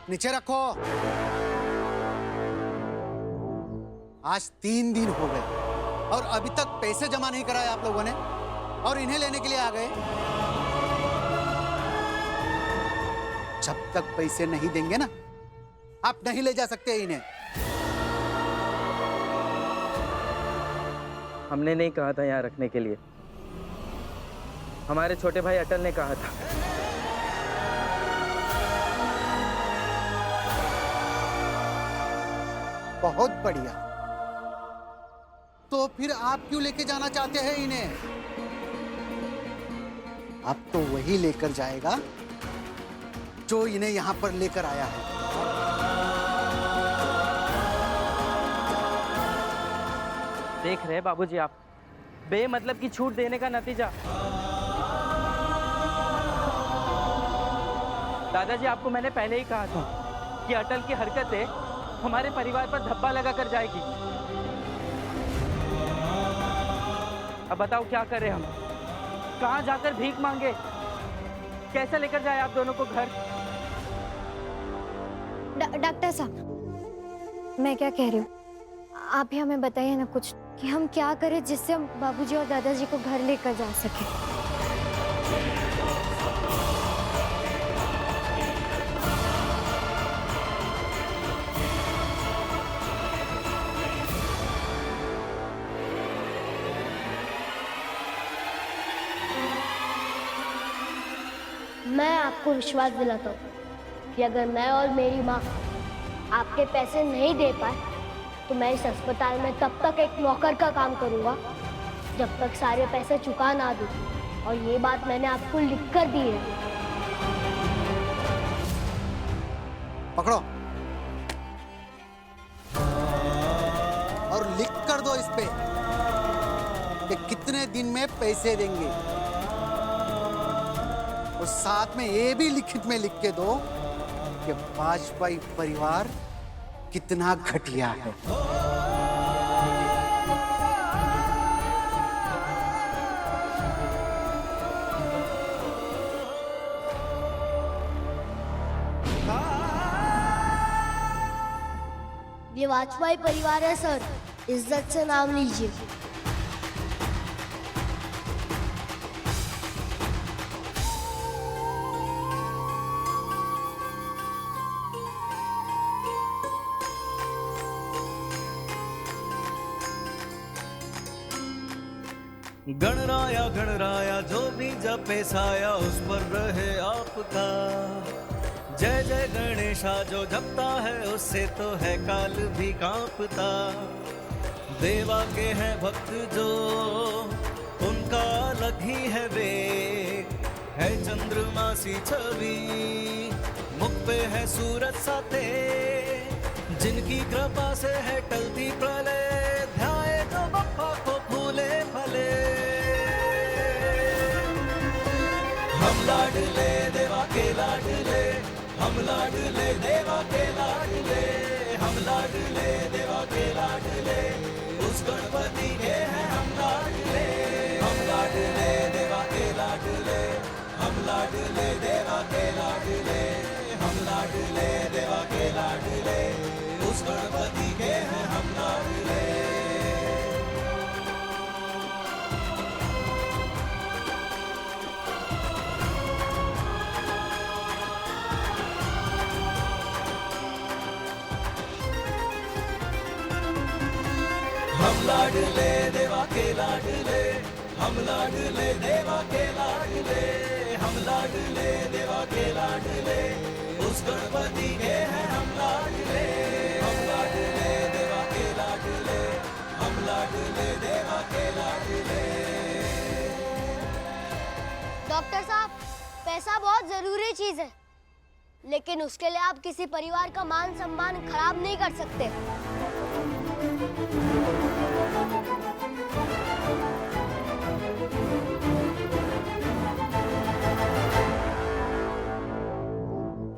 नीचे रखो। आज 3 दिन हो गए और अभी तक पैसे जमा नहीं कराए आप लोगों ने, और इन्हें लेने के लिए आ गए। जब तक पैसे नहीं देंगे ना, आप नहीं ले जा सकते इन्हें। हमने नहीं कहा था यहाँ रखने के लिए, हमारे छोटे भाई अटल ने कहा था। बहुत बढ़िया। तो फिर आप क्यों लेके जाना चाहते हैं इन्हें? अब तो वही लेकर जाएगा जो इन्हें यहां पर लेकर आया है। देख रहे बाबूजी आप, बेमतलब की छूट देने का नतीजा। दादाजी, आपको मैंने पहले ही कहा था कि अटल की हरकतें हमारे परिवार पर धब्बा लगा कर जाएगी। अब बताओ क्या करें हम? कहाँ जाकर भीख मांगे? कैसे लेकर जाए आप दोनों को घर? डॉक्टर साहब, मैं क्या कह रही हूँ, आप ही हमें बताइए ना कुछ कि हम क्या करें जिससे हम बाबूजी और दादाजी को घर लेकर जा सके। मैं आपको विश्वास दिलाता हूँ कि अगर मैं और मेरी माँ आपके पैसे नहीं दे पाए तो मैं इस अस्पताल में तब तक एक नौकर का काम करूँगा जब तक सारे पैसे चुका ना दूँ। और ये बात मैंने आपको लिख कर दी है। पकड़ो और लिख कर दो इस पे कि कितने दिन में पैसे देंगे। और साथ में ये भी लिखित में लिख के दो कि वाजपेयी परिवार कितना घटिया है। ये वाजपेयी परिवार है सर, इज्जत से नाम लीजिए। गणराया जो भी जपे साया उस पर रहे आपका। जय जय गणेशा जो जपता है उससे तो है काल भी कांपता। देवा के हैं भक्त जो उनका अलग ही है वेग। है चंद्रमा सी छवि मुख पे है सूरज सा तेज। जिनकी कृपा से है टलती प्रलय ध्याए तो बप्पा को फूले फले। हम लाडले देवा के लाडले, हम लाडले देवा के लाडले, हम लाडले देवा के लाडले, उस गणपति के हैं हम लाडले। हम लाडले देवा के लाडले, हम लाडले देवा के लाडले, हम लाडले देवा के लाडले, उस गणपति के हैं हम लाडले। हम लाडले देवा के लाडले, हम लाडले देवा के लाडले, हम लाडले देवा के लाडले, उस गणपति के हैं हम लाडले। हम लाडले देवा के लाडले, हम लाडले देवा के लाडले। डॉक्टर साहब, पैसा बहुत जरूरी चीज है, लेकिन उसके लिए आप किसी परिवार का मान सम्मान खराब नहीं कर सकते।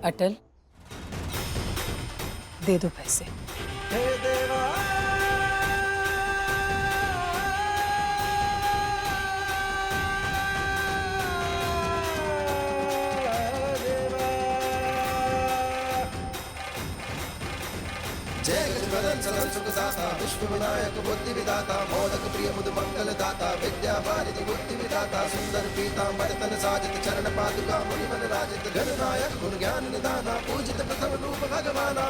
अटल, दे दो पैसे। हे देवा मदन सदन सुखदाता विष्णु विनायक बुद्धि विदाता मोदक प्रिय मुद मंगल दाता विद्या वारिधि बुद्धि विदाता सुंदर पीतांबर तन साजित चरण पादुका मुनिवन राजित गणनायक गुण ज्ञान निदाना पूजित प्रथम रूप भगवाना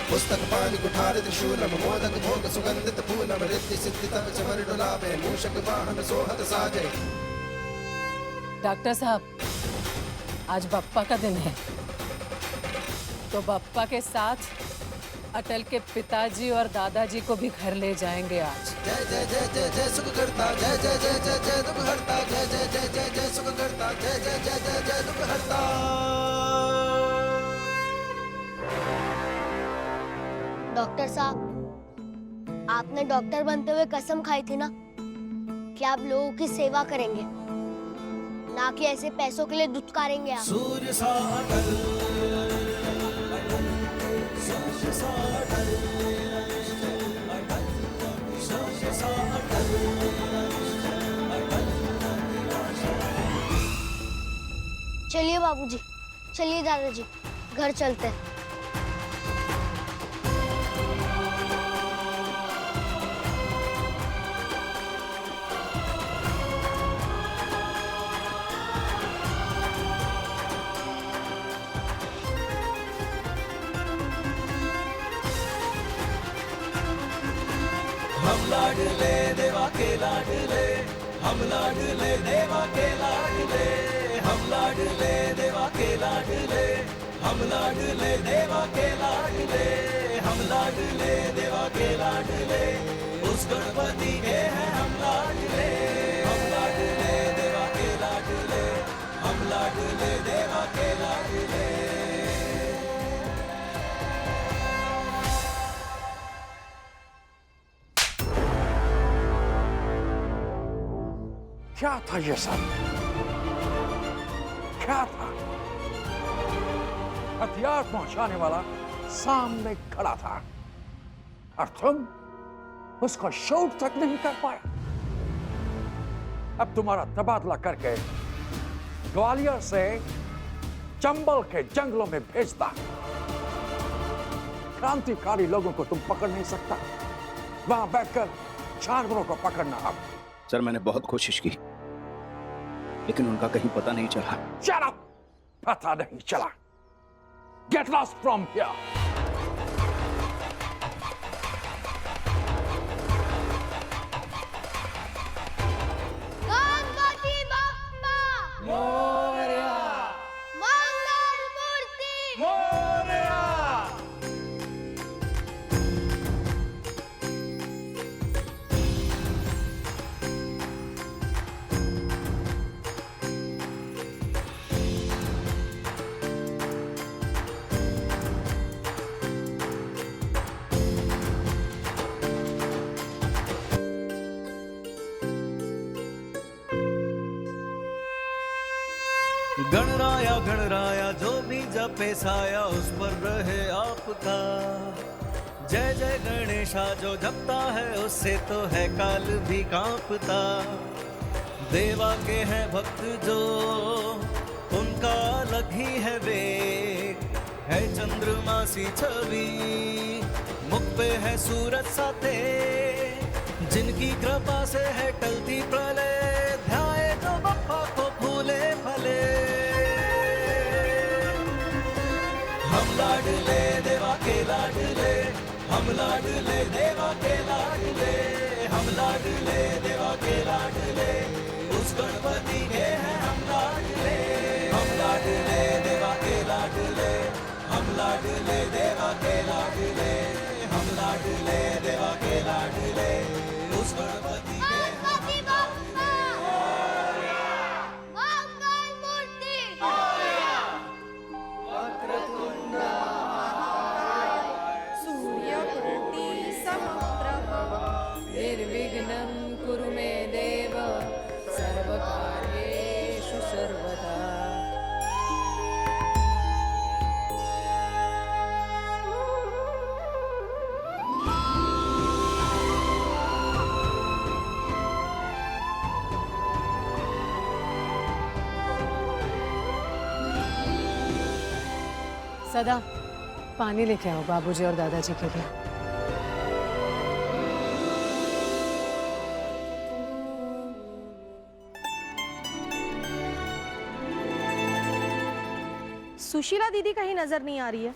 पुस्तक पाणि कुठार त्रिशूलम मोदक भोग सुगंधित फूलम रिद्धि सिद्धि तब चमर डुलावे मूषक वाहन सोहत साजे। डॉक्टर साहब, आज बप्पा का दिन है, तो बप्पा के साथ अटल के पिताजी और दादाजी को भी घर ले जाएंगे आज। जय जय जय जय जय सुख करता, जय जय जय जय जय दुख हरता, जय जय जय जय जय सुख करता, जय जय जय जय जय दुख हरता। डॉक्टर साहब, आपने डॉक्टर बनते हुए कसम खाई थी ना कि आप लोगों की सेवा करेंगे, ना कि ऐसे पैसों के लिए दुत्कारेंगे आप। सूर्य सा अटल, सूर्य सा अटल, सूर्य सा अटल, चलिए बाबूजी, चलिए दादाजी, घर चलते हैं। हम लाडले देवा के लाडले, हम लाडले देवा के लाडले, हम लाडले देवा के लाडले, हम लाडले देवा के लाडले, हम लाडले देवा के लाडले, उस गणपति के हैं हम लाडले, हम लाडले देवा के लाडले, हम लाडले देवा के लाडले। क्या था ये सब? क्या था? हथियार पहुंचाने वाला सामने खड़ा था और तुम उसको शूट तक नहीं कर पाए। अब तुम्हारा तबादला करके ग्वालियर से चंबल के जंगलों में भेजता। क्रांतिकारी लोगों को तुम पकड़ नहीं सकता, वहां बैठकर जानवरों को पकड़ना। अब सर, मैंने बहुत कोशिश की, लेकिन उनका कहीं पता नहीं चला। Shut up! पता नहीं चला। Get lost from here. Ganpati Bappa Morya, मंगल मूर्ति मोरया। गणराया जो भी जपे साया उस पर रहे आपका। जय जय गणेशा जो जपता है उससे तो है काल भी कांपता। देवा के हैं भक्त जो उनका अलग ही है वेग, है चंद्रमा सी छवि मुख पे है सूरज सा तेज, जिनकी कृपा से है टलती प्रलय, ध्याए जो बप्पा को फूले फले। हम लाडले देवा के लाडले, हम लाडले देवा के लाडले, हम लाडले देवा के लाडले, उस गणपति के हैं हम लाडले। हम लाडले देवा के लाडले, हम लाडले देवा के लाडले, हम लाडले देवा के लाडले, उस गणपति के गणपति बप्पा मंगल मूर्ति सूर्यकोटि समप्रभ निर्विघ्नं कुरु मे देव सर्वकार्येषु सर्वदा। सदा पानी लेके आओ बाबूजी और दादाजी के लिए। सुशीला दीदी कहीं नजर नहीं आ रही है।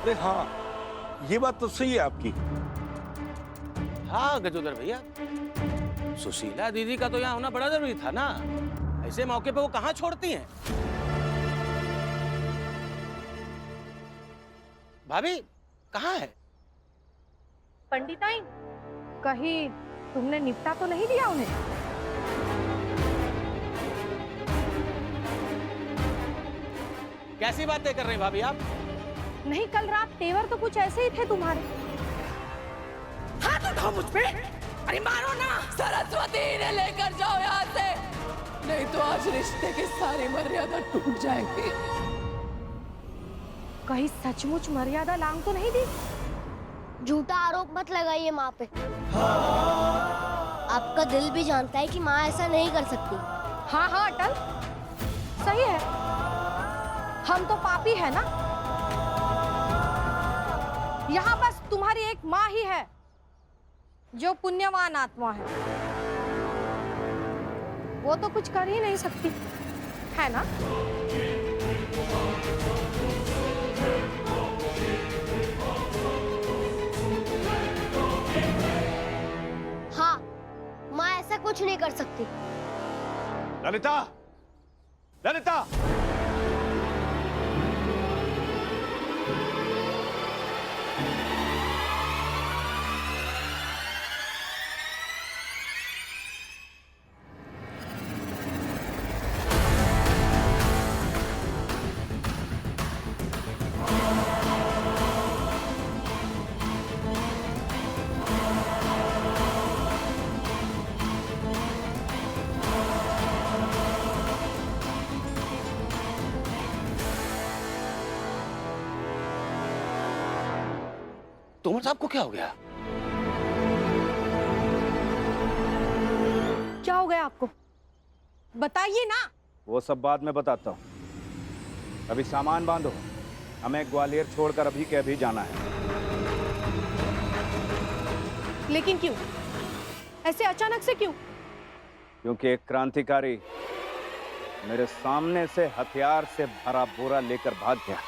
अरे हाँ, ये बात तो सही है आपकी। हाँ गजोदर भैया, सुशीला दीदी का तो यहाँ होना बड़ा जरूरी था ना। ऐसे मौके पे वो कहाँ छोड़ती हैं। भाभी कहाँ है? पंडिताइन, कहीं तुमने निपटा तो नहीं दिया उन्हें? कैसी बातें कर रही हैं भाभी आप? नहीं, कल रात तेवर तो कुछ ऐसे ही थे तुम्हारे। हाथ उठाओ मुझ पे। अरे मारो ना। सरस्वती इन्हें लेकर जाओ यहाँ से, नहीं तो आज रिश्ते की सारी मर्यादा टूट जाएगी। कहीं सचमुच मर्यादा लांग तो नहीं दी? झूठा आरोप मत लगाइए माँ पे। आपका दिल भी जानता है कि माँ ऐसा नहीं कर सकती। हाँ हाँ अटल, सही है। हम तो पापी है ना। यहाँ बस तुम्हारी एक माँ ही है जो पुण्यवान आत्मा है। वो तो कुछ कर ही नहीं सकती, है ना? हाँ, माँ ऐसा कुछ नहीं कर सकती। ललिता, ललिता, तोमर साहब को क्या हो गया? क्या हो गया आपको? बताइए ना। वो सब बाद में बताता हूँ। अभी सामान बांधो, हमें ग्वालियर छोड़कर अभी के अभी जाना है। लेकिन क्यों? ऐसे अचानक से क्यों? क्योंकि एक क्रांतिकारी मेरे सामने से हथियार से भरा बोरा लेकर भाग गया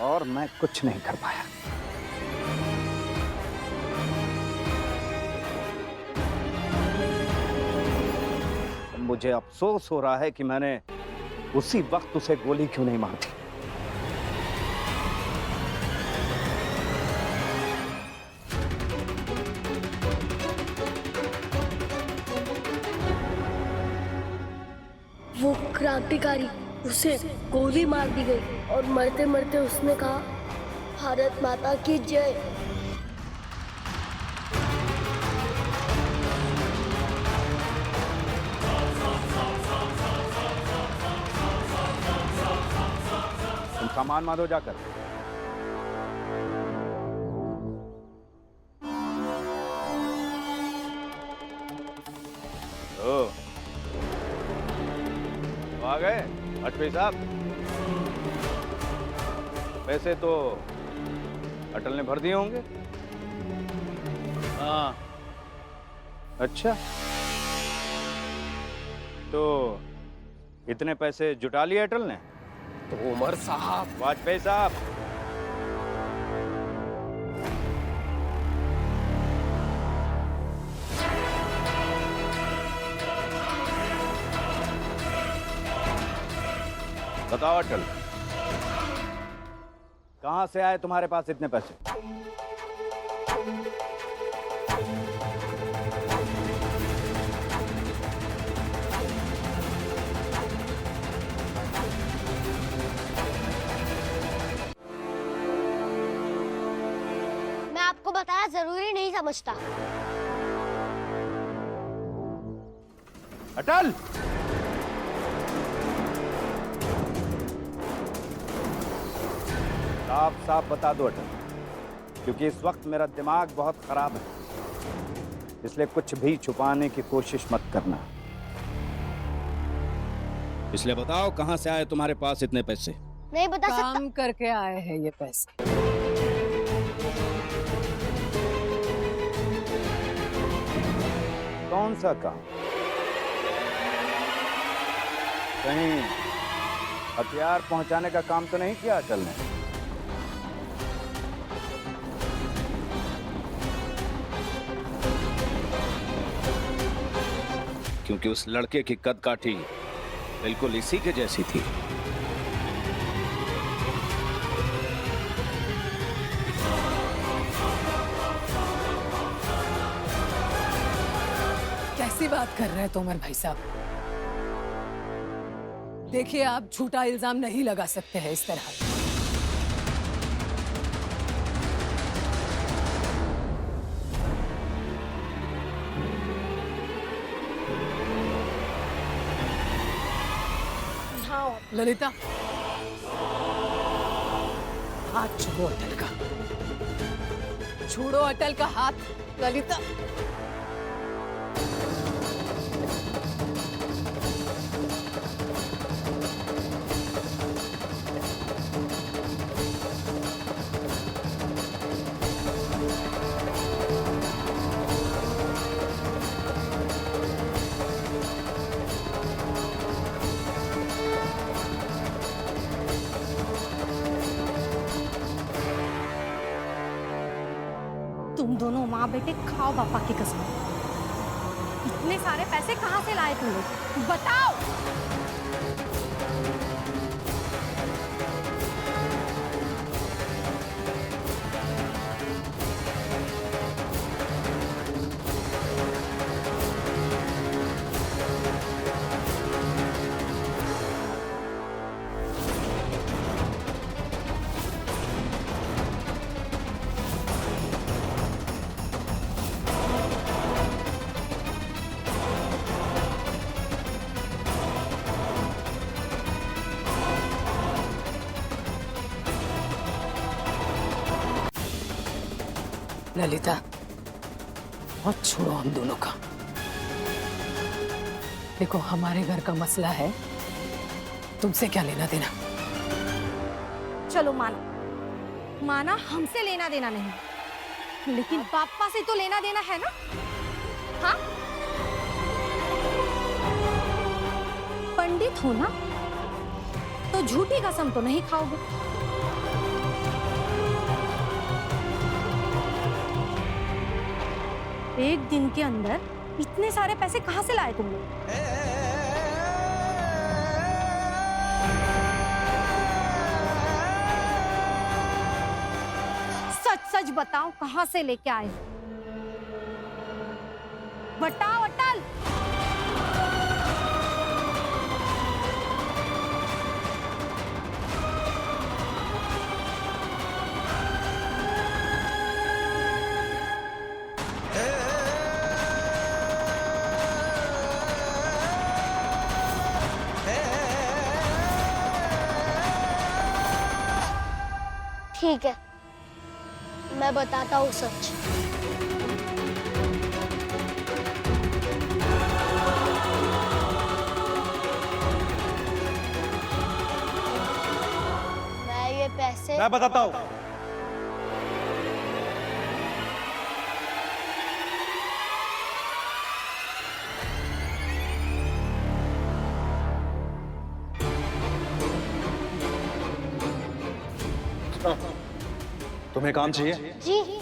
और मैं कुछ नहीं कर पाया। मुझे अफसोस हो रहा है कि मैंने उसी वक्त उसे गोली क्यों नहीं मार दी। वो क्रांतिकारी, उसे गोली मार दी गई और मरते मरते उसने कहा, भारत माता की जय। तुम सामान बांधो जाकर। ओ, तो आ गए वाजपेयी साहब। पैसे तो अटल ने भर दिए होंगे। हाँ। अच्छा, तो इतने पैसे जुटा लिए अटल ने? तोमर साहब, वाजपेयी साहब, बताओ अटल, कहां से आए तुम्हारे पास इतने पैसे? मैं आपको बताना जरूरी नहीं समझता। अटल, साफ साफ बता दो अटल, क्योंकि इस वक्त मेरा दिमाग बहुत खराब है, इसलिए कुछ भी छुपाने की कोशिश मत करना। इसलिए बताओ कहां से आए तुम्हारे पास इतने पैसे? नहीं बता सकता। काम करके आए हैं ये पैसे। कौन सा काम? कहीं हथियार पहुंचाने का काम तो नहीं किया अटल ने? क्योंकि उस लड़के की कदकाठी बिल्कुल इसी के जैसी थी। कैसी बात कर रहे हैं तोमर भाई साहब? देखिए, आप झूठा इल्जाम नहीं लगा सकते हैं इस तरह। ललिता, हाथ छोड़ो अटल का। छोड़ो अटल का हाथ, ललिता। तुम दोनों माँ बेटे खाओ पापा की कसम। इतने सारे पैसे कहाँ से लाए तुम लोग, बताओ। ललिता, और छोड़ो हम दोनों का। देखो, हमारे घर का मसला है, तुमसे क्या लेना देना। चलो माना, माना हमसे लेना देना नहीं, लेकिन पापा से तो लेना देना है ना। हाँ, पंडित हो ना, तो झूठी कसम तो नहीं खाओगे। एक दिन के अंदर इतने सारे पैसे कहाँ से लाए तुम लोग? सच सच बताओ, कहाँ से लेके आए? बताओ अटल। ठीक है, मैं बताता हूँ सच। मैं ये पैसे मैं बताता हूँ। तुम्हें काम चाहिए? जी,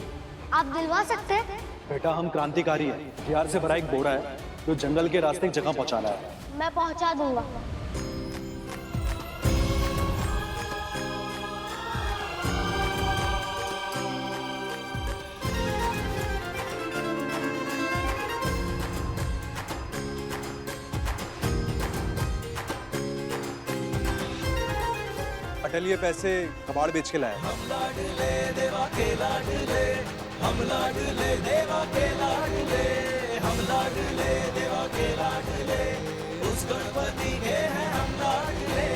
आप दिलवा सकते हैं? बेटा, हम क्रांतिकारी हैं। बिहार से भरा एक बोरा है जो जंगल के रास्ते एक जगह पहुंचाना है। मैं पहुंचा दूंगा। अटल ये पैसे कबाड़ बेच के लाए। हम लाडले देवा के लाडले, हम लाडले देवा के लाडले, हम लाडले देवा के लाडले, उस गणपति के हैं हम लाडले,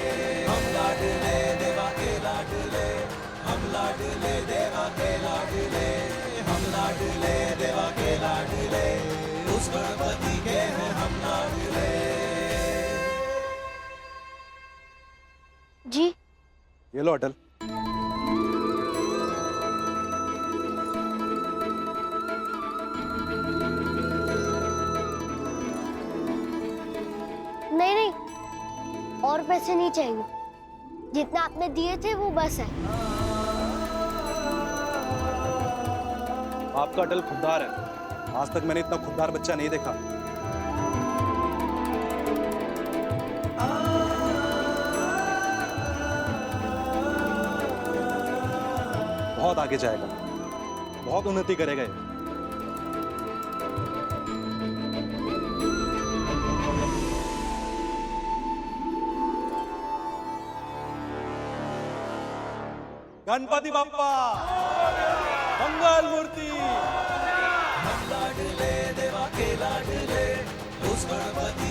हम लाडले देवा के लाडले, हम लाडले देवा के लाडले, हम लाडले देवा के लाडले, उस गणपति के हैं हम लाडले। जी ये लो अटल। नहीं नहीं, और पैसे नहीं चाहिए, जितना आपने दिए थे वो बस है। आपका अटल खुददार है, आज तक मैंने इतना खुददार बच्चा नहीं देखा। बहुत आगे जाएगा, बहुत उन्नति करेगा ये। गणपति बाप्पा मंगल मूर्ति। हम लाडले देवा के लाडले, उस गणपति